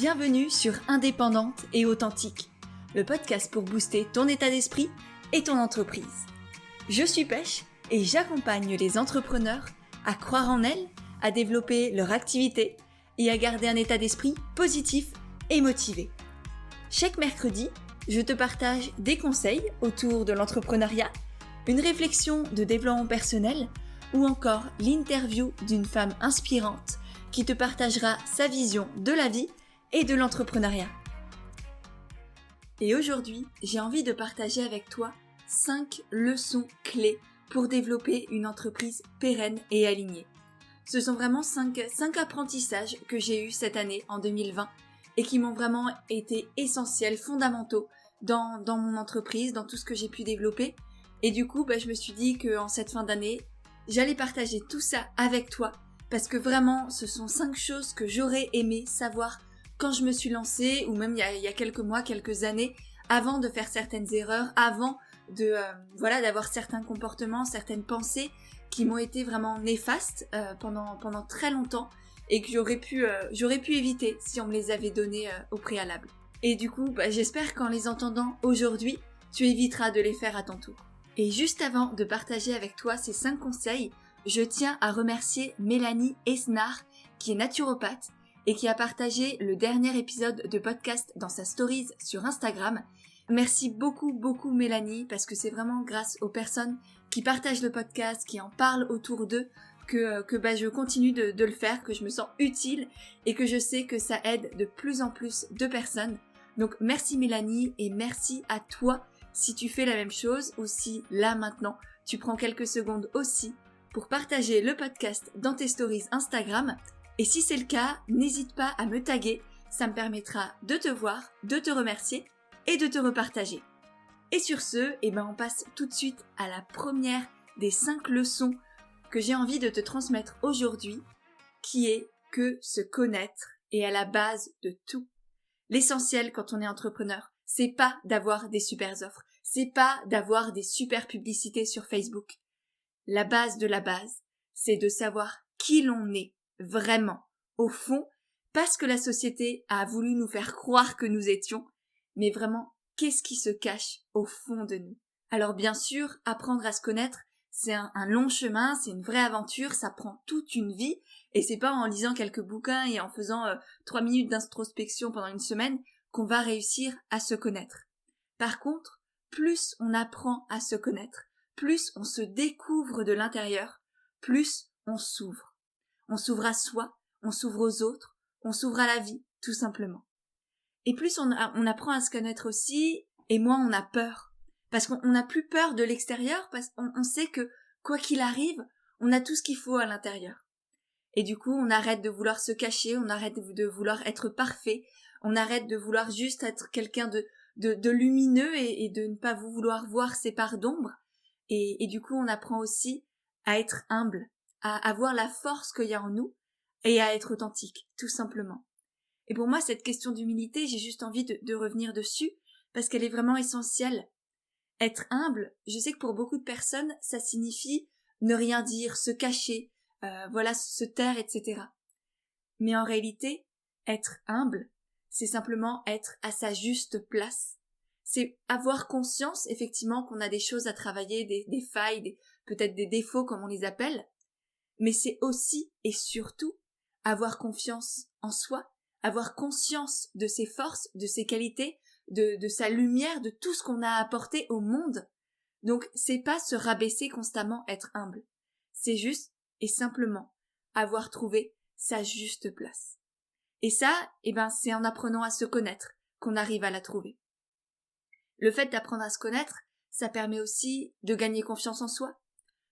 Bienvenue sur Indépendante et Authentique, le podcast pour booster ton état d'esprit et ton entreprise. Je suis Pêche et j'accompagne les entrepreneurs à croire en elles, à développer leur activité et à garder un état d'esprit positif et motivé. Chaque mercredi, je te partage des conseils autour de l'entrepreneuriat, une réflexion de développement personnel ou encore l'interview d'une femme inspirante qui te partagera sa vision de la vie et de l'entrepreneuriat. Et aujourd'hui, j'ai envie de partager avec toi 5 leçons clés pour développer une entreprise pérenne et alignée. Ce sont vraiment 5 apprentissages que j'ai eus cette année en 2020 et qui m'ont vraiment été essentiels, fondamentaux dans mon entreprise, dans tout ce que j'ai pu développer. Et du coup, je me suis dit qu'en cette fin d'année, j'allais partager tout ça avec toi parce que vraiment, ce sont 5 choses que j'aurais aimé savoir quand je me suis lancée ou même il y a quelques mois, quelques années, avant de faire certaines erreurs, avant d'avoir certains comportements, certaines pensées qui m'ont été vraiment néfastes pendant très longtemps et que j'aurais pu éviter si on me les avait données au préalable. Et du coup, j'espère qu'en les entendant aujourd'hui, tu éviteras de les faire à ton tour. Et juste avant de partager avec toi ces 5 conseils, je tiens à remercier Mélanie Esnar, qui est naturopathe et qui a partagé le dernier épisode de podcast dans sa stories sur Instagram. Merci beaucoup Mélanie, parce que c'est vraiment grâce aux personnes qui partagent le podcast, qui en parlent autour d'eux, que je continue de le faire, que je me sens utile et que je sais que ça aide de plus en plus de personnes. Donc merci Mélanie et merci à toi si tu fais la même chose ou si là maintenant tu prends quelques secondes aussi pour partager le podcast dans tes stories Instagram. Et si c'est le cas, n'hésite pas à me taguer, ça me permettra de te voir, de te remercier et de te repartager. Et sur ce, on passe tout de suite à la première des 5 leçons que j'ai envie de te transmettre aujourd'hui, qui est que se connaître est à la base de tout. L'essentiel quand on est entrepreneur, c'est pas d'avoir des super offres, c'est pas d'avoir des super publicités sur Facebook. La base de la base, c'est de savoir qui l'on est vraiment, au fond, pas ce que la société a voulu nous faire croire que nous étions, mais vraiment qu'est-ce qui se cache au fond de nous. Alors bien sûr, apprendre à se connaître, c'est un long chemin, c'est une vraie aventure, ça prend toute une vie, et c'est pas en lisant quelques bouquins et en faisant 3 minutes d'introspection pendant une semaine qu'on va réussir à se connaître. Par contre, plus on apprend à se connaître, plus on se découvre de l'intérieur, plus on s'ouvre. On s'ouvre à soi, on s'ouvre aux autres, on s'ouvre à la vie, tout simplement. Et plus on apprend à se connaître aussi, et moins on a peur. Parce qu'on n'a plus peur de l'extérieur, parce qu'on sait que, quoi qu'il arrive, on a tout ce qu'il faut à l'intérieur. Et du coup, on arrête de vouloir se cacher, on arrête de vouloir être parfait, on arrête de vouloir juste être quelqu'un de lumineux et de ne pas vouloir voir ses parts d'ombre. Et du coup, on apprend aussi à être humble, à avoir la force qu'il y a en nous et à être authentique, tout simplement. Et pour moi, cette question d'humilité, j'ai juste envie de revenir dessus parce qu'elle est vraiment essentielle. Être humble, je sais que pour beaucoup de personnes, ça signifie ne rien dire, se cacher, se taire, etc. Mais en réalité, être humble, c'est simplement être à sa juste place. C'est avoir conscience, effectivement, qu'on a des choses à travailler, des failles, peut-être des défauts comme on les appelle, mais c'est aussi et surtout avoir confiance en soi, avoir conscience de ses forces, de ses qualités, de sa lumière, de tout ce qu'on a apporté au monde. Donc c'est pas se rabaisser constamment, être humble. C'est juste et simplement avoir trouvé sa juste place. Et ça, c'est en apprenant à se connaître qu'on arrive à la trouver. Le fait d'apprendre à se connaître, ça permet aussi de gagner confiance en soi,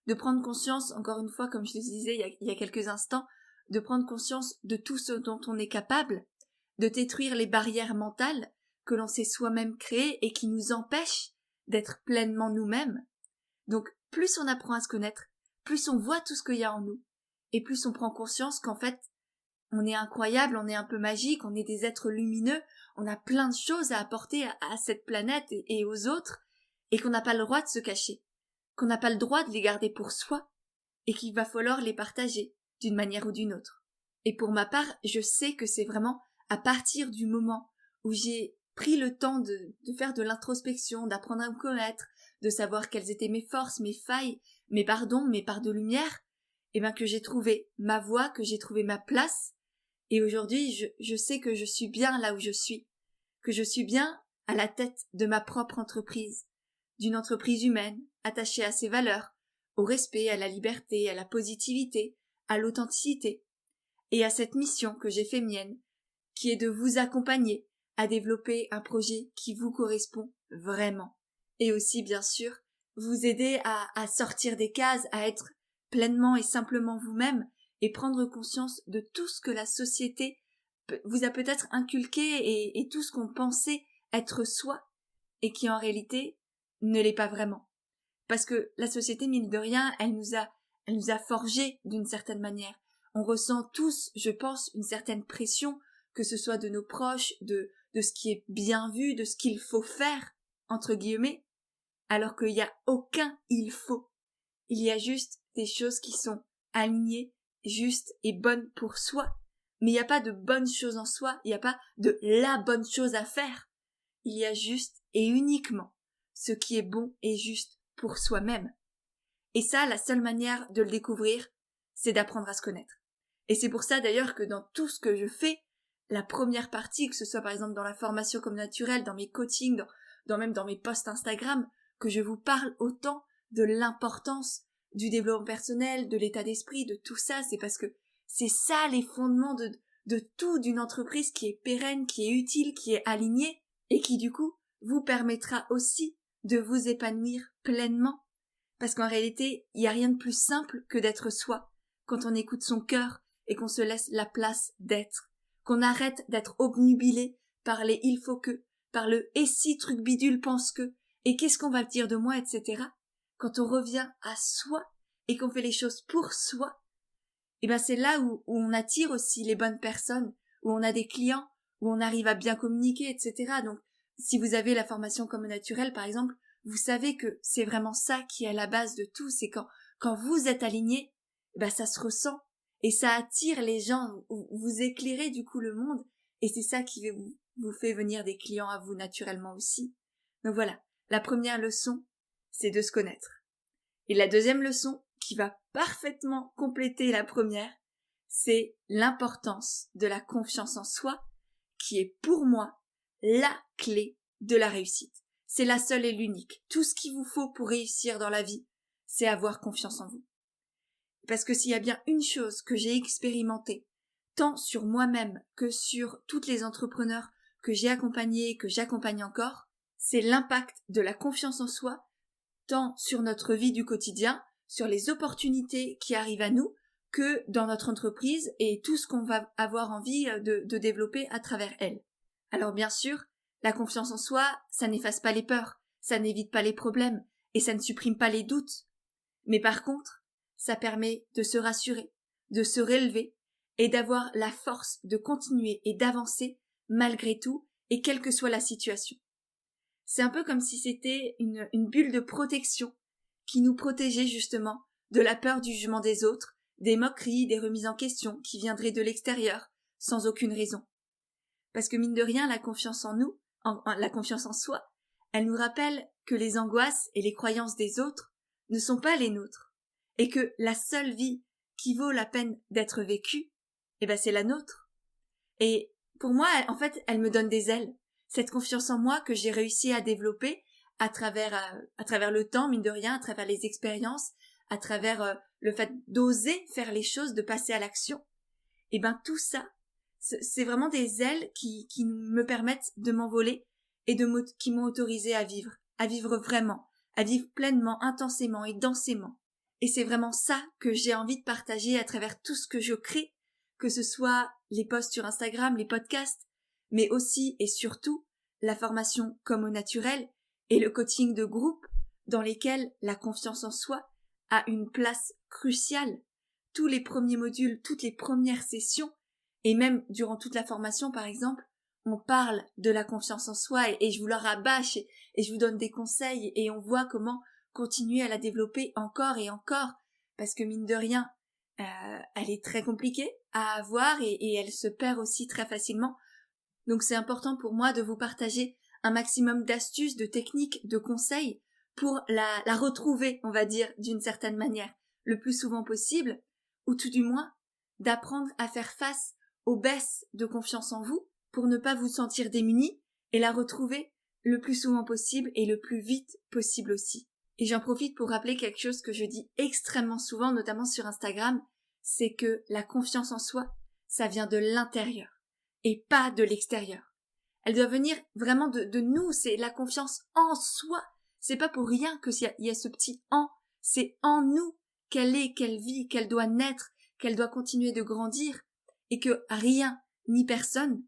de prendre conscience, encore une fois, comme je le disais il y a quelques instants, de prendre conscience de tout ce dont on est capable, de détruire les barrières mentales que l'on s'est soi-même créées et qui nous empêchent d'être pleinement nous-mêmes. Donc, plus on apprend à se connaître, plus on voit tout ce qu'il y a en nous, et plus on prend conscience qu'en fait, on est incroyable, on est un peu magique, on est des êtres lumineux, on a plein de choses à apporter à cette planète et aux autres, et qu'on n'a pas le droit de se cacher, qu'on n'a pas le droit de les garder pour soi, et qu'il va falloir les partager d'une manière ou d'une autre. Et pour ma part, je sais que c'est vraiment à partir du moment où j'ai pris le temps de faire de l'introspection, d'apprendre à me connaître, de savoir quelles étaient mes forces, mes failles, mes pardons, mes parts de lumière, et ben que j'ai trouvé ma voie, que j'ai trouvé ma place, et aujourd'hui je sais que je suis bien là où je suis, que je suis bien à la tête de ma propre entreprise, d'une entreprise humaine, attachée à ses valeurs, au respect, à la liberté, à la positivité, à l'authenticité, et à cette mission que j'ai fait mienne, qui est de vous accompagner à développer un projet qui vous correspond vraiment. Et aussi, bien sûr, vous aider à sortir des cases, à être pleinement et simplement vous-même et prendre conscience de tout ce que la société vous a peut-être inculqué et tout ce qu'on pensait être soi et qui en réalité ne l'est pas vraiment. Parce que la société, mine de rien, elle nous a forgés d'une certaine manière. On ressent tous, je pense, une certaine pression, que ce soit de nos proches, de ce qui est bien vu, de ce qu'il faut faire, entre guillemets, alors qu'il n'y a aucun il faut. Il y a juste des choses qui sont alignées, justes et bonnes pour soi. Mais il n'y a pas de bonne chose en soi, il n'y a pas de la bonne chose à faire. Il y a juste et uniquement ce qui est bon et juste pour soi-même. Et ça, la seule manière de le découvrir, c'est d'apprendre à se connaître. Et c'est pour ça d'ailleurs que dans tout ce que je fais, la première partie, que ce soit par exemple dans la formation comme naturelle, dans mes coachings, même dans mes posts Instagram, que je vous parle autant de l'importance du développement personnel, de l'état d'esprit, de tout ça, c'est parce que c'est ça les fondements de tout d'une entreprise qui est pérenne, qui est utile, qui est alignée, et qui du coup vous permettra aussi de vous épanouir pleinement. Parce qu'en réalité, il n'y a rien de plus simple que d'être soi, quand on écoute son cœur et qu'on se laisse la place d'être, qu'on arrête d'être obnubilé par les il faut que, par le et si truc bidule pense que, et qu'est-ce qu'on va dire de moi, etc. Quand on revient à soi et qu'on fait les choses pour soi, et ben c'est là où on attire aussi les bonnes personnes, où on a des clients, où on arrive à bien communiquer, etc. Donc, si vous avez la formation comme naturel, par exemple, vous savez que c'est vraiment ça qui est à la base de tout, c'est quand vous êtes aligné, ben ça se ressent, et ça attire les gens, vous éclairez du coup le monde, et c'est ça qui vous fait venir des clients à vous naturellement aussi. Donc voilà, la première leçon, c'est de se connaître. Et la deuxième leçon, qui va parfaitement compléter la première, c'est l'importance de la confiance en soi, qui est pour moi la clé de la réussite. C'est la seule et l'unique. Tout ce qu'il vous faut pour réussir dans la vie, c'est avoir confiance en vous. Parce que s'il y a bien une chose que j'ai expérimentée, tant sur moi-même que sur toutes les entrepreneurs que j'ai accompagnés et que j'accompagne encore, c'est l'impact de la confiance en soi, tant sur notre vie du quotidien, sur les opportunités qui arrivent à nous, que dans notre entreprise et tout ce qu'on va avoir envie de développer à travers elle. Alors bien sûr, la confiance en soi, ça n'efface pas les peurs, ça n'évite pas les problèmes et ça ne supprime pas les doutes. Mais par contre, ça permet de se rassurer, de se relever et d'avoir la force de continuer et d'avancer malgré tout et quelle que soit la situation. C'est un peu comme si c'était une bulle de protection qui nous protégeait justement de la peur du jugement des autres, des moqueries, des remises en question qui viendraient de l'extérieur, sans aucune raison. Parce que mine de rien, la confiance en nous, la confiance en soi, elle nous rappelle que les angoisses et les croyances des autres ne sont pas les nôtres, et que la seule vie qui vaut la peine d'être vécue, c'est la nôtre. Et pour moi, en fait, elle me donne des ailes. Cette confiance en moi que j'ai réussi à développer à travers le temps, mine de rien, à travers les expériences, à travers le fait d'oser faire les choses, de passer à l'action. Et tout ça, c'est vraiment des ailes qui me permettent de m'envoler et qui m'ont autorisé à vivre vraiment, à vivre pleinement, intensément et densément. Et c'est vraiment ça que j'ai envie de partager à travers tout ce que je crée, que ce soit les posts sur Instagram, les podcasts, mais aussi et surtout la formation comme au naturel et le coaching de groupe dans lesquels la confiance en soi a une place cruciale. Tous les premiers modules, toutes les premières sessions, et même durant toute la formation par exemple, on parle de la confiance en soi et je vous la rabâche et je vous donne des conseils et on voit comment continuer à la développer encore et encore, parce que mine de rien, elle est très compliquée à avoir et elle se perd aussi très facilement Donc c'est important pour moi de vous partager un maximum d'astuces, de techniques, de conseils pour la retrouver, on va dire, d'une certaine manière, le plus souvent possible, ou tout du moins d'apprendre à faire face aux baisses de confiance en vous pour ne pas vous sentir démunis et la retrouver le plus souvent possible et le plus vite possible aussi. Et j'en profite pour rappeler quelque chose que je dis extrêmement souvent, notamment sur Instagram, c'est que la confiance en soi, ça vient de l'intérieur et pas de l'extérieur. Elle doit venir vraiment de nous, c'est la confiance en soi. C'est pas pour rien que s'il y a ce petit en, c'est en nous qu'elle est, qu'elle vit, qu'elle doit naître, qu'elle doit continuer de grandir et que rien ni personne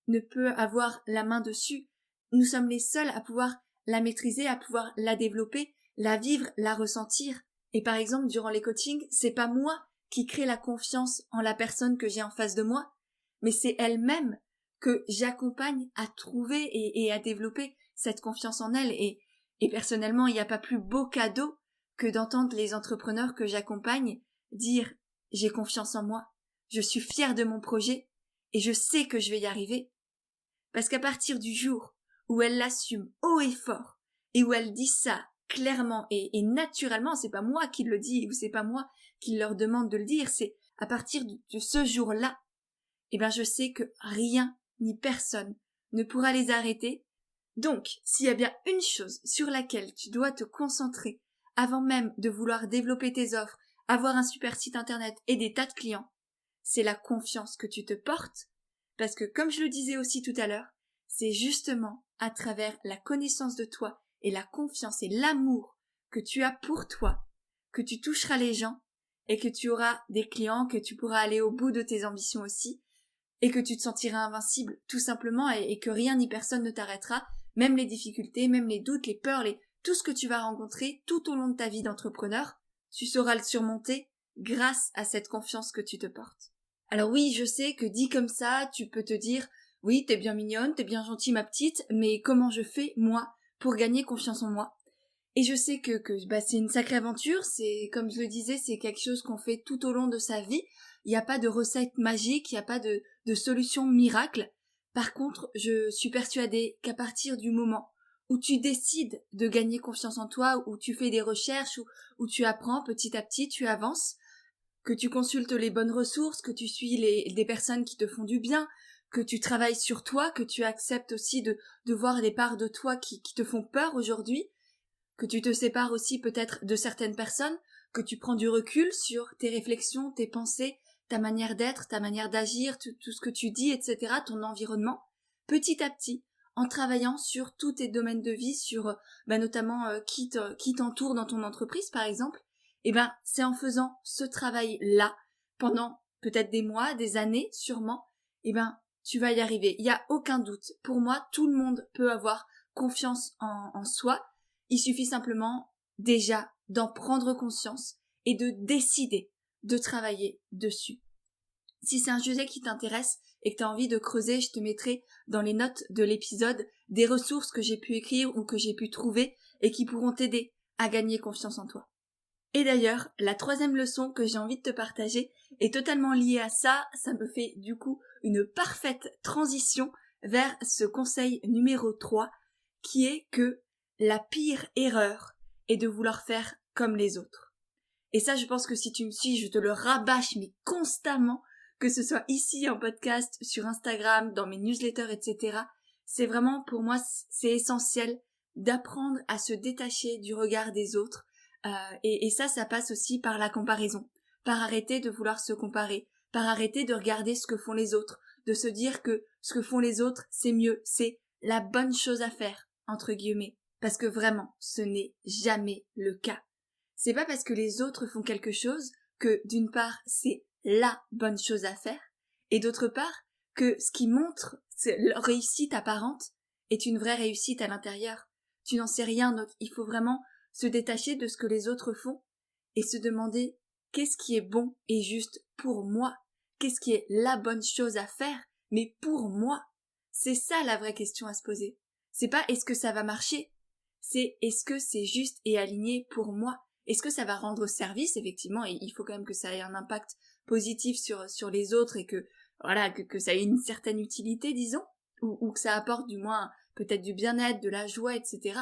ne peut avoir la main dessus. Nous sommes les seuls à pouvoir la maîtriser, à pouvoir la développer, la vivre, la ressentir. Et par exemple, durant les coachings, c'est pas moi qui crée la confiance en la personne que j'ai en face de moi, mais c'est elle-même que j'accompagne à trouver et à développer cette confiance en elle. Et personnellement, il n'y a pas plus beau cadeau que d'entendre les entrepreneurs que j'accompagne dire « j'ai confiance en moi, je suis fière de mon projet et je sais que je vais y arriver ». Parce qu'à partir du jour où elle l'assume haut et fort et où elle dit ça clairement et naturellement, c'est pas moi qui le dis ou c'est pas moi qui leur demande de le dire, c'est à partir de ce jour-là, eh ben je sais que rien ni personne ne pourra les arrêter. Donc, s'il y a bien une chose sur laquelle tu dois te concentrer avant même de vouloir développer tes offres, avoir un super site internet et des tas de clients, c'est la confiance que tu te portes. Parce que comme je le disais aussi tout à l'heure, c'est justement à travers la connaissance de toi et la confiance et l'amour que tu as pour toi que tu toucheras les gens et que tu auras des clients, que tu pourras aller au bout de tes ambitions aussi et que tu te sentiras invincible tout simplement et que rien ni personne ne t'arrêtera, même les difficultés, même les doutes, les peurs, tout ce que tu vas rencontrer tout au long de ta vie d'entrepreneur, tu sauras le surmonter grâce à cette confiance que tu te portes. Alors oui, je sais que dit comme ça, tu peux te dire « Oui, t'es bien mignonne, t'es bien gentille ma petite, mais comment je fais, moi, pour gagner confiance en moi ?» Et je sais que c'est une sacrée aventure, c'est, comme je le disais, c'est quelque chose qu'on fait tout au long de sa vie. Il n'y a pas de recette magique, il n'y a pas de solution miracle. Par contre, je suis persuadée qu'à partir du moment où tu décides de gagner confiance en toi, où tu fais des recherches, où tu apprends petit à petit, tu avances, que tu consultes les bonnes ressources, que tu suis des personnes qui te font du bien, que tu travailles sur toi, que tu acceptes aussi de voir des parts de toi qui te font peur aujourd'hui, que tu te sépares aussi peut-être de certaines personnes, que tu prends du recul sur tes réflexions, tes pensées, ta manière d'être, ta manière d'agir, tout ce que tu dis, etc., ton environnement, petit à petit, en travaillant sur tous tes domaines de vie, sur notamment qui t'entoure dans ton entreprise par exemple, et c'est en faisant ce travail-là, pendant peut-être des mois, des années sûrement, tu vas y arriver. Il n'y a aucun doute. Pour moi, tout le monde peut avoir confiance en soi. Il suffit simplement déjà d'en prendre conscience et de décider de travailler dessus. Si c'est un sujet qui t'intéresse et que tu as envie de creuser, je te mettrai dans les notes de l'épisode des ressources que j'ai pu écrire ou que j'ai pu trouver et qui pourront t'aider à gagner confiance en toi. Et d'ailleurs, la troisième leçon que j'ai envie de te partager est totalement liée à ça. Ça me fait du coup une parfaite transition vers ce conseil numéro 3 qui est que la pire erreur est de vouloir faire comme les autres. Et ça, je pense que si tu me suis, je te le rabâche, mais constamment, que ce soit ici en podcast, sur Instagram, dans mes newsletters, etc. C'est vraiment, pour moi, c'est essentiel d'apprendre à se détacher du regard des autres. Et ça passe aussi par la comparaison. Par arrêter de vouloir se comparer. Par arrêter de regarder ce que font les autres. De se dire que ce que font les autres, c'est mieux. C'est la bonne chose à faire, entre guillemets. Parce que vraiment, ce n'est jamais le cas. C'est pas parce que les autres font quelque chose que, d'une part, c'est la bonne chose à faire, et d'autre part, que ce qui montre leur réussite apparente est une vraie réussite à l'intérieur. Tu n'en sais rien, donc il faut vraiment se détacher de ce que les autres font et se demander qu'est-ce qui est bon et juste pour moi, qu'est-ce qui est la bonne chose à faire, mais pour moi. C'est ça la vraie question à se poser. C'est pas est-ce que ça va marcher, c'est est-ce que c'est juste et aligné pour moi. Est-ce que ça va rendre service, effectivement, et il faut quand même que ça ait un impact positif sur les autres et que, voilà, que ça ait une certaine utilité, disons. ou que ça apporte du moins peut-être du bien-être, de la joie, etc.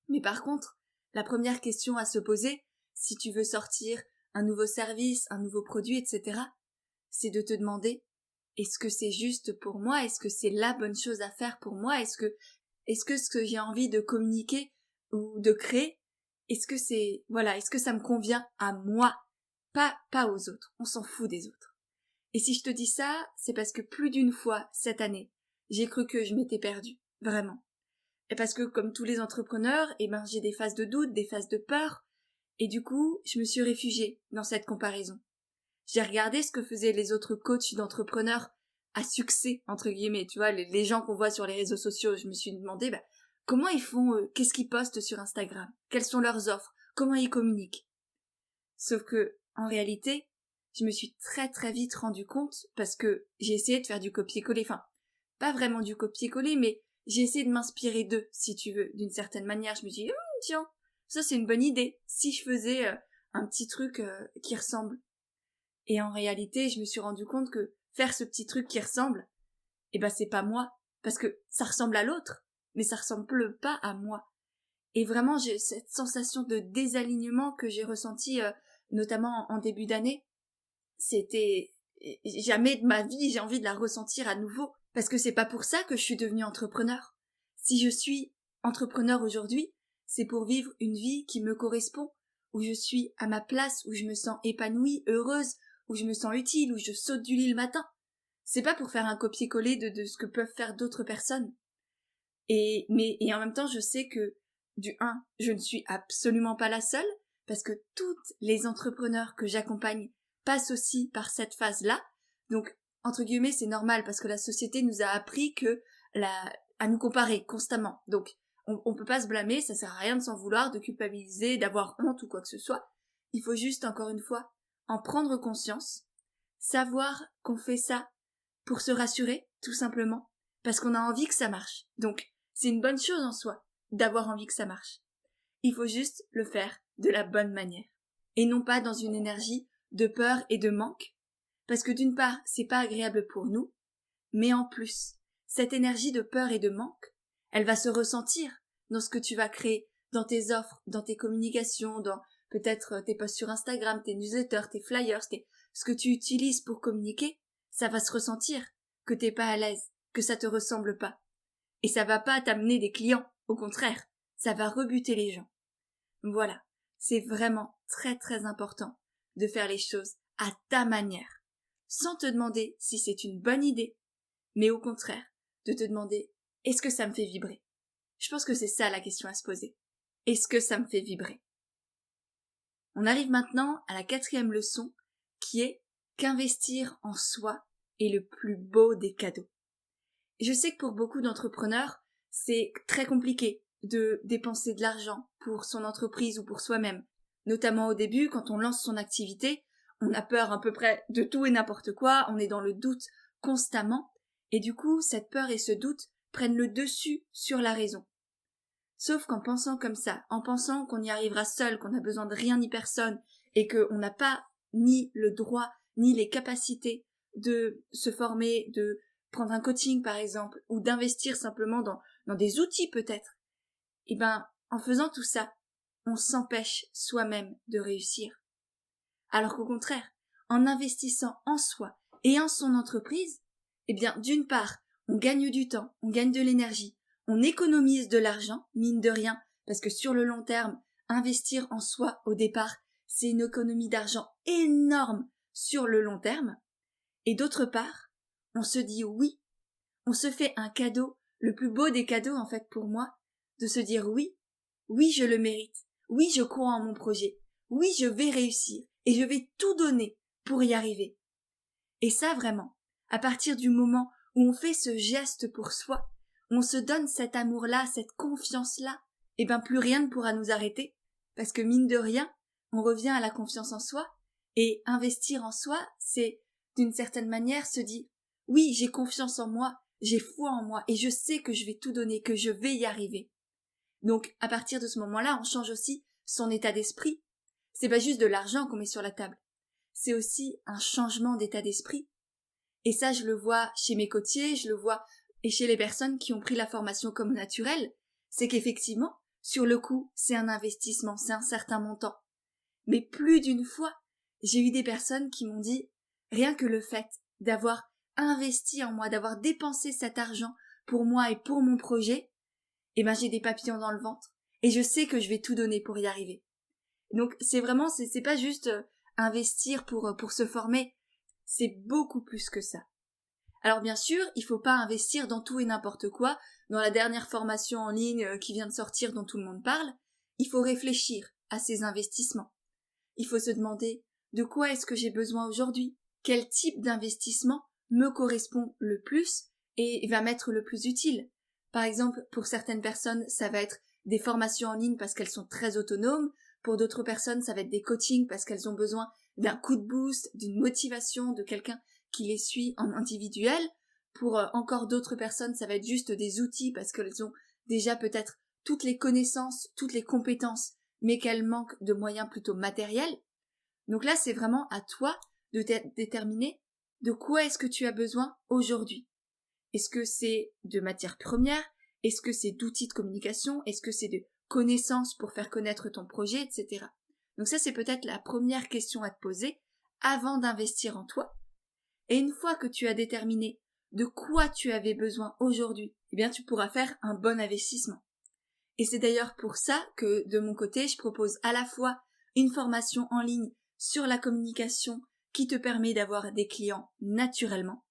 Mais par contre, la première question à se poser, si tu veux sortir un nouveau service, un nouveau produit, etc., c'est de te demander, est-ce que c'est juste pour moi? Est-ce que c'est la bonne chose à faire pour moi? Est-ce que ce que j'ai envie de communiquer ou de créer, est-ce que ça me convient à moi? Pas aux autres. On s'en fout des autres. Et si je te dis ça, c'est parce que plus d'une fois cette année, j'ai cru que je m'étais perdue. Vraiment. Et parce que comme tous les entrepreneurs, j'ai des phases de doute, des phases de peur. Et du coup, je me suis réfugiée dans cette comparaison. J'ai regardé ce que faisaient les autres coachs d'entrepreneurs à succès, entre guillemets, tu vois, les gens qu'on voit sur les réseaux sociaux. Je me suis demandé, comment ils font, qu'est-ce qu'ils postent sur Instagram? Quelles sont leurs offres? Comment ils communiquent? Sauf que, en réalité, je me suis très très vite rendu compte, parce que j'ai essayé de faire du copier-coller, enfin, pas vraiment du copier-coller, mais j'ai essayé de m'inspirer d'eux, si tu veux, d'une certaine manière. Je me suis dit, tiens, ça c'est une bonne idée, si je faisais un petit truc qui ressemble. Et en réalité, je me suis rendu compte que faire ce petit truc qui ressemble, c'est pas moi, parce que ça ressemble à l'autre, mais ça ressemble pas à moi. Et vraiment, j'ai cette sensation de désalignement que j'ai ressentie, notamment en début d'année. C'était jamais de ma vie, j'ai envie de la ressentir à nouveau, parce que c'est pas pour ça que je suis devenue entrepreneur. Si je suis entrepreneur aujourd'hui, c'est pour vivre une vie qui me correspond, où je suis à ma place, où je me sens épanouie, heureuse, où je me sens utile, où je saute du lit le matin. C'est pas pour faire un copier-coller de ce que peuvent faire d'autres personnes. Et en même temps, je sais que, du 1, je ne suis absolument pas la seule, parce que toutes les entrepreneurs que j'accompagne passent aussi par cette phase-là. Donc, entre guillemets, c'est normal, parce que la société nous a appris à nous comparer constamment. Donc, on peut pas se blâmer, ça sert à rien de s'en vouloir, de culpabiliser, d'avoir honte ou quoi que ce soit. Il faut juste, encore une fois, en prendre conscience, savoir qu'on fait ça pour se rassurer, tout simplement, parce qu'on a envie que ça marche. Donc, c'est une bonne chose en soi, d'avoir envie que ça marche. Il faut juste le faire de la bonne manière. Et non pas dans une énergie de peur et de manque, parce que d'une part, c'est pas agréable pour nous, mais en plus, cette énergie de peur et de manque, elle va se ressentir dans ce que tu vas créer, dans tes offres, dans tes communications, dans peut-être tes posts sur Instagram, tes newsletters, tes flyers, ce que tu utilises pour communiquer, ça va se ressentir que t'es pas à l'aise, que ça te ressemble pas. Et ça va pas t'amener des clients, au contraire, ça va rebuter les gens. Voilà, c'est vraiment très très important de faire les choses à ta manière, sans te demander si c'est une bonne idée, mais au contraire, de te demander est-ce que ça me fait vibrer? Je pense que c'est ça la question à se poser. Est-ce que ça me fait vibrer? On arrive maintenant à la 4e leçon, qui est qu'investir en soi est le plus beau des cadeaux. Je sais que pour beaucoup d'entrepreneurs, c'est très compliqué de dépenser de l'argent pour son entreprise ou pour soi-même. Notamment au début, quand on lance son activité, on a peur à peu près de tout et n'importe quoi, on est dans le doute constamment, et du coup, cette peur et ce doute prennent le dessus sur la raison. Sauf qu'en pensant comme ça, en pensant qu'on y arrivera seul, qu'on n'a besoin de rien ni personne, et qu'on n'a pas ni le droit, ni les capacités de se former, de prendre un coaching par exemple, ou d'investir simplement dans des outils peut-être, en faisant tout ça, on s'empêche soi-même de réussir. Alors qu'au contraire, en investissant en soi et en son entreprise, d'une part, on gagne du temps, on gagne de l'énergie, on économise de l'argent, mine de rien, parce que sur le long terme, investir en soi au départ, c'est une économie d'argent énorme sur le long terme. Et d'autre part, on se dit oui, on se fait un cadeau, le plus beau des cadeaux en fait pour moi, de se dire oui, oui je le mérite, oui je crois en mon projet, oui je vais réussir et je vais tout donner pour y arriver. Et ça vraiment, à partir du moment où on fait ce geste pour soi, on se donne cet amour-là, cette confiance-là, plus rien ne pourra nous arrêter, parce que mine de rien, on revient à la confiance en soi, et investir en soi, c'est d'une certaine manière se dire oui, j'ai confiance en moi, j'ai foi en moi, et je sais que je vais tout donner, que je vais y arriver. Donc, à partir de ce moment-là, on change aussi son état d'esprit. C'est pas juste de l'argent qu'on met sur la table. C'est aussi un changement d'état d'esprit. Et ça, je le vois chez mes coachés, je le vois Et chez les personnes qui ont pris la formation comme naturelle, c'est qu'effectivement, sur le coup, c'est un investissement, c'est un certain montant. Mais plus d'une fois, j'ai eu des personnes qui m'ont dit, rien que le fait d'avoir investi en moi, d'avoir dépensé cet argent pour moi et pour mon projet, eh ben j'ai des papillons dans le ventre. Et je sais que je vais tout donner pour y arriver. Donc c'est vraiment, c'est pas juste investir pour se former, c'est beaucoup plus que ça. Alors bien sûr, il faut pas investir dans tout et n'importe quoi. Dans la dernière formation en ligne qui vient de sortir dont tout le monde parle, il faut réfléchir à ces investissements. Il faut se demander de quoi est-ce que j'ai besoin aujourd'hui, quel type d'investissement me correspond le plus et va m'être le plus utile. Par exemple, pour certaines personnes, ça va être des formations en ligne parce qu'elles sont très autonomes. Pour d'autres personnes, ça va être des coachings parce qu'elles ont besoin d'un coup de boost, d'une motivation, de quelqu'un qui les suit en individuel. Pour encore d'autres personnes, ça va être juste des outils parce qu'elles ont déjà peut-être toutes les connaissances, toutes les compétences, mais qu'elles manquent de moyens plutôt matériels. Donc là, c'est vraiment à toi de déterminer de quoi est-ce que tu as besoin aujourd'hui. Est-ce que c'est de matières premières? Est-ce que c'est d'outils de communication? Est-ce que c'est de connaissances pour faire connaître ton projet, etc. Donc ça, c'est peut-être la première question à te poser avant d'investir en toi. Et une fois que tu as déterminé de quoi tu avais besoin aujourd'hui, eh bien, tu pourras faire un bon investissement. Et c'est d'ailleurs pour ça que, de mon côté, je propose à la fois une formation en ligne sur la communication qui te permet d'avoir des clients naturellement,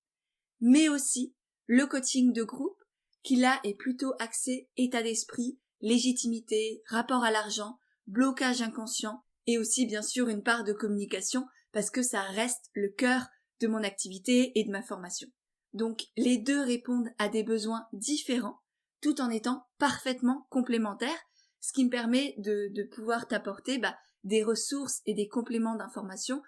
mais aussi le coaching de groupe qui là est plutôt axé état d'esprit, légitimité, rapport à l'argent, blocage inconscient et aussi bien sûr une part de communication parce que ça reste le cœur de mon activité et de ma formation. Donc les deux répondent à des besoins différents tout en étant parfaitement complémentaires, ce qui me permet de pouvoir t'apporter des ressources et des compléments d'information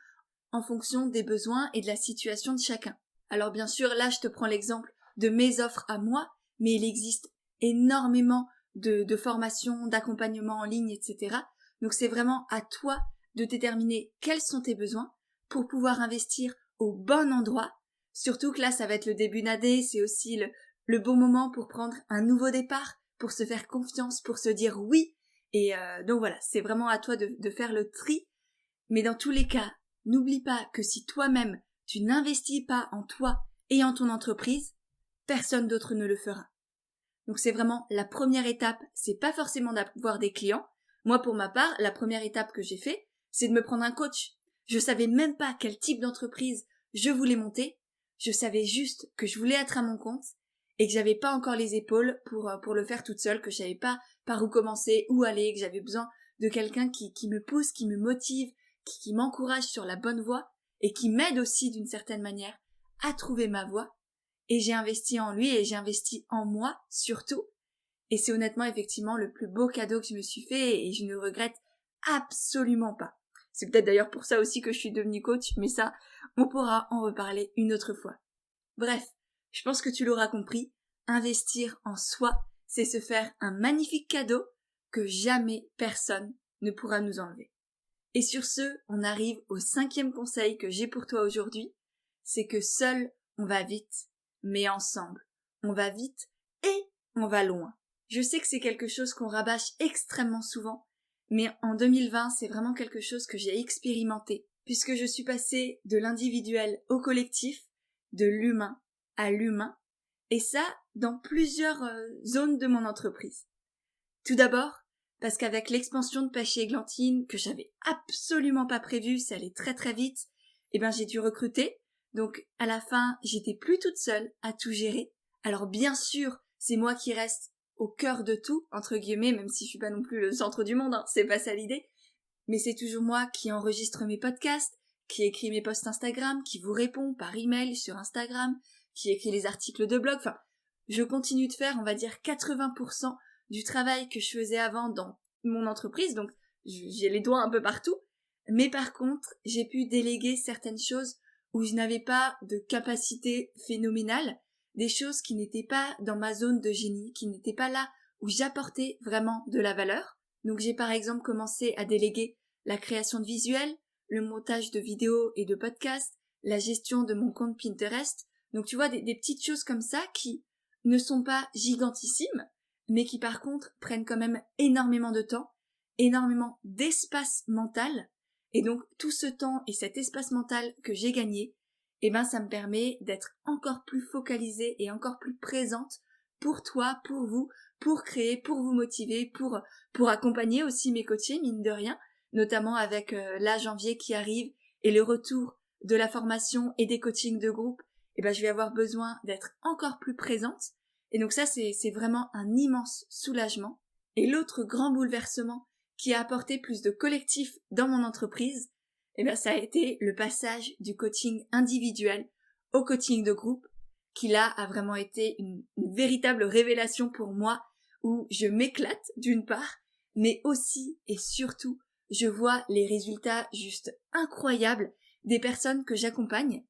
en fonction des besoins et de la situation de chacun. Alors bien sûr, là je te prends l'exemple de mes offres à moi, mais il existe énormément de formations, d'accompagnement en ligne, etc. Donc c'est vraiment à toi de déterminer quels sont tes besoins pour pouvoir investir au bon endroit. Surtout que là, ça va être le début d'année, c'est aussi le bon moment pour prendre un nouveau départ, pour se faire confiance, pour se dire oui. Et donc voilà, c'est vraiment à toi de faire le tri. Mais dans tous les cas, n'oublie pas que si toi-même, tu n'investis pas en toi et en ton entreprise, personne d'autre ne le fera. Donc c'est vraiment la première étape, c'est pas forcément d'avoir des clients. Moi pour ma part, la première étape que j'ai fait, c'est de me prendre un coach. Je savais même pas quel type d'entreprise je voulais monter. Je savais juste que je voulais être à mon compte et que j'avais pas encore les épaules pour le faire toute seule, que je savais pas par où commencer, où aller, que j'avais besoin de quelqu'un qui me pousse, qui me motive, qui m'encourage sur la bonne voie et qui m'aide aussi d'une certaine manière à trouver ma voie. Et j'ai investi en lui et j'ai investi en moi surtout. Et c'est honnêtement effectivement le plus beau cadeau que je me suis fait et je ne regrette absolument pas. C'est peut-être d'ailleurs pour ça aussi que je suis devenue coach, mais ça, on pourra en reparler une autre fois. Bref, je pense que tu l'auras compris, investir en soi, c'est se faire un magnifique cadeau que jamais personne ne pourra nous enlever. Et sur ce, on arrive au 5e conseil que j'ai pour toi aujourd'hui, c'est que seul on va vite, mais ensemble, on va vite et on va loin. Je sais que c'est quelque chose qu'on rabâche extrêmement souvent, mais en 2020, c'est vraiment quelque chose que j'ai expérimenté, puisque je suis passée de l'individuel au collectif, de l'humain à l'humain, et ça dans plusieurs zones de mon entreprise. Tout d'abord, parce qu'avec l'expansion de Pêche et Églantine, que j'avais absolument pas prévu, ça allait très très vite, j'ai dû recruter. Donc, à la fin, j'étais plus toute seule à tout gérer. Alors, bien sûr, c'est moi qui reste au cœur de tout, entre guillemets, même si je suis pas non plus le centre du monde, c'est pas ça l'idée. Mais c'est toujours moi qui enregistre mes podcasts, qui écrit mes posts Instagram, qui vous répond par email sur Instagram, qui écrit les articles de blog. Enfin, je continue de faire, on va dire, 80% du travail que je faisais avant dans mon entreprise, donc j'ai les doigts un peu partout. Mais par contre, j'ai pu déléguer certaines choses où je n'avais pas de capacité phénoménale, des choses qui n'étaient pas dans ma zone de génie, qui n'étaient pas là où j'apportais vraiment de la valeur. Donc j'ai par exemple commencé à déléguer la création de visuels, le montage de vidéos et de podcasts, la gestion de mon compte Pinterest. Donc tu vois, des petites choses comme ça qui, ne sont pas gigantissimes, mais qui par contre prennent quand même énormément de temps, énormément d'espace mental. Et donc tout ce temps et cet espace mental que j'ai gagné, ça me permet d'être encore plus focalisée et encore plus présente pour toi, pour vous, pour créer, pour vous motiver, pour accompagner aussi mes coachés, mine de rien, notamment avec la janvier qui arrive et le retour de la formation et des coachings de groupe. Je vais avoir besoin d'être encore plus présente. Et donc ça, c'est vraiment un immense soulagement. Et l'autre grand bouleversement qui a apporté plus de collectif dans mon entreprise, ça a été le passage du coaching individuel au coaching de groupe, qui là a vraiment été une véritable révélation pour moi, où je m'éclate d'une part, mais aussi et surtout, je vois les résultats juste incroyables des personnes que j'accompagne,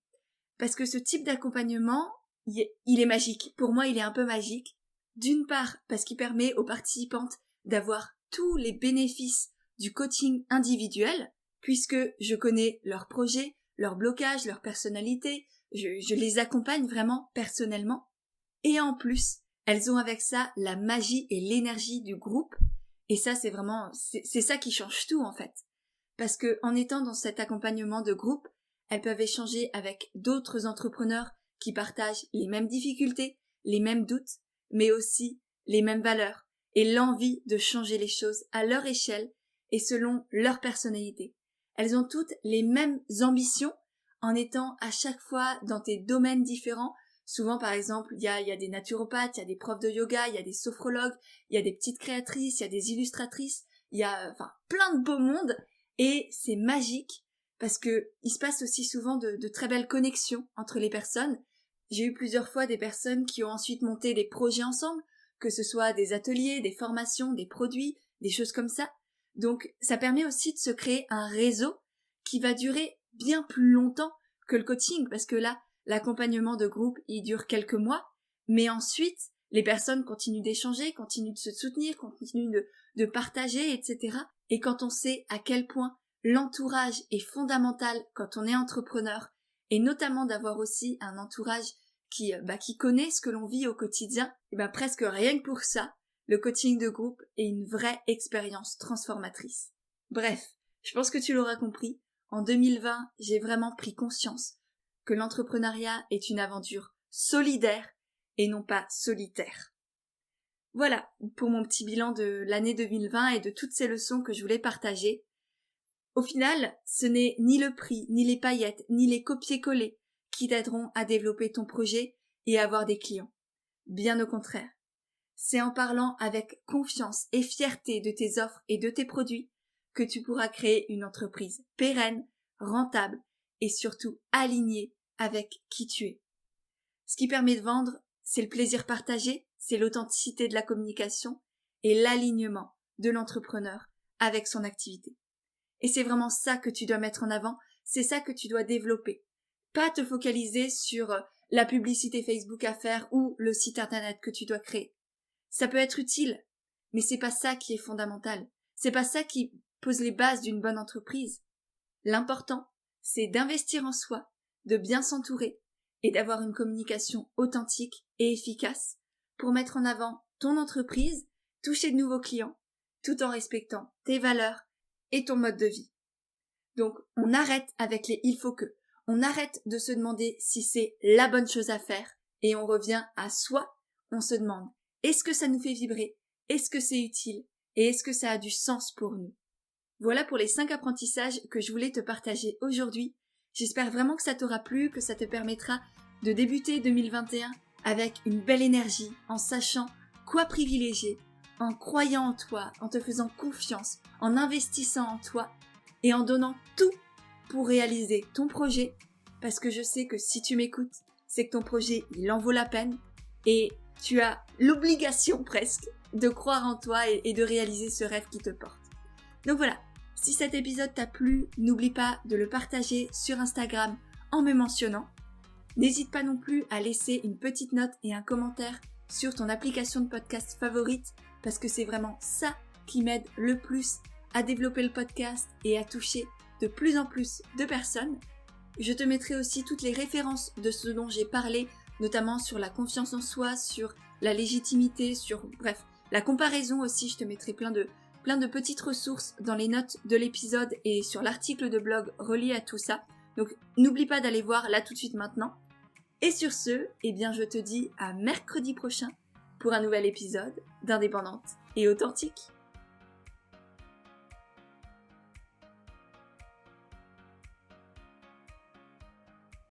parce que ce type d'accompagnement, il est magique. Pour moi, il est un peu magique. D'une part, parce qu'il permet aux participantes d'avoir tous les bénéfices du coaching individuel, puisque je connais leurs projets, leurs blocages, leur personnalité, je les accompagne vraiment personnellement. Et en plus, elles ont avec ça la magie et l'énergie du groupe. Et ça, c'est ça qui change tout en fait. Parce que en étant dans cet accompagnement de groupe, elles peuvent échanger avec d'autres entrepreneurs qui partagent les mêmes difficultés, les mêmes doutes, mais aussi les mêmes valeurs et l'envie de changer les choses à leur échelle et selon leur personnalité. Elles ont toutes les mêmes ambitions en étant à chaque fois dans des domaines différents. Souvent, par exemple, il y a des naturopathes, il y a des profs de yoga, il y a des sophrologues, il y a des petites créatrices, il y a des illustratrices, il y a plein de beaux mondes et c'est magique parce que il se passe aussi souvent de très belles connexions entre les personnes. J'ai eu plusieurs fois des personnes qui ont ensuite monté des projets ensemble, que ce soit des ateliers, des formations, des produits, des choses comme ça. Donc ça permet aussi de se créer un réseau qui va durer bien plus longtemps que le coaching, parce que là, l'accompagnement de groupe, il dure quelques mois, mais ensuite, les personnes continuent d'échanger, continuent de se soutenir, continuent de partager, etc. Et quand on sait à quel point l'entourage est fondamental quand on est entrepreneur, et notamment d'avoir aussi un entourage qui connaît ce que l'on vit au quotidien, presque rien que pour ça, le coaching de groupe est une vraie expérience transformatrice. Bref, je pense que tu l'auras compris, en 2020, j'ai vraiment pris conscience que l'entrepreneuriat est une aventure solidaire et non pas solitaire. Voilà pour mon petit bilan de l'année 2020 et de toutes ces leçons que je voulais partager. Au final, ce n'est ni le prix, ni les paillettes, ni les copier-coller qui t'aideront à développer ton projet et à avoir des clients. Bien au contraire. C'est en parlant avec confiance et fierté de tes offres et de tes produits que tu pourras créer une entreprise pérenne, rentable et surtout alignée avec qui tu es. Ce qui permet de vendre, c'est le plaisir partagé, c'est l'authenticité de la communication et l'alignement de l'entrepreneur avec son activité. Et c'est vraiment ça que tu dois mettre en avant, c'est ça que tu dois développer. Pas te focaliser sur la publicité Facebook à faire ou le site internet que tu dois créer. Ça peut être utile, mais c'est pas ça qui est fondamental. C'est pas ça qui pose les bases d'une bonne entreprise. L'important, c'est d'investir en soi, de bien s'entourer et d'avoir une communication authentique et efficace pour mettre en avant ton entreprise, toucher de nouveaux clients, tout en respectant tes valeurs et ton mode de vie. Donc, on arrête avec les il faut que. On arrête de se demander si c'est la bonne chose à faire et on revient à soi. On se demande, est-ce que ça nous fait vibrer? Est-ce que c'est utile? Et est-ce que ça a du sens pour nous? Voilà pour les 5 apprentissages que je voulais te partager aujourd'hui. J'espère vraiment que ça t'aura plu, que ça te permettra de débuter 2021 avec une belle énergie, en sachant quoi privilégier, en croyant en toi, en te faisant confiance, en investissant en toi et en donnant tout pour réaliser ton projet, parce que je sais que si tu m'écoutes, c'est que ton projet, il en vaut la peine et tu as l'obligation presque de croire en toi et de réaliser ce rêve qui te porte. Donc voilà, si cet épisode t'a plu, n'oublie pas de le partager sur Instagram en me mentionnant. N'hésite pas non plus à laisser une petite note et un commentaire sur ton application de podcast favorite, parce que c'est vraiment ça qui m'aide le plus à développer le podcast et à toucher de plus en plus de personnes. Je te mettrai aussi toutes les références de ce dont j'ai parlé notamment sur la confiance en soi, sur la légitimité, bref, la comparaison aussi. Je te mettrai plein de petites ressources dans les notes de l'épisode et sur l'article de blog relié à tout ça. Donc n'oublie pas d'aller voir là tout de suite maintenant. Et sur ce, eh bien je te dis à mercredi prochain pour un nouvel épisode d'Indépendante et Authentique.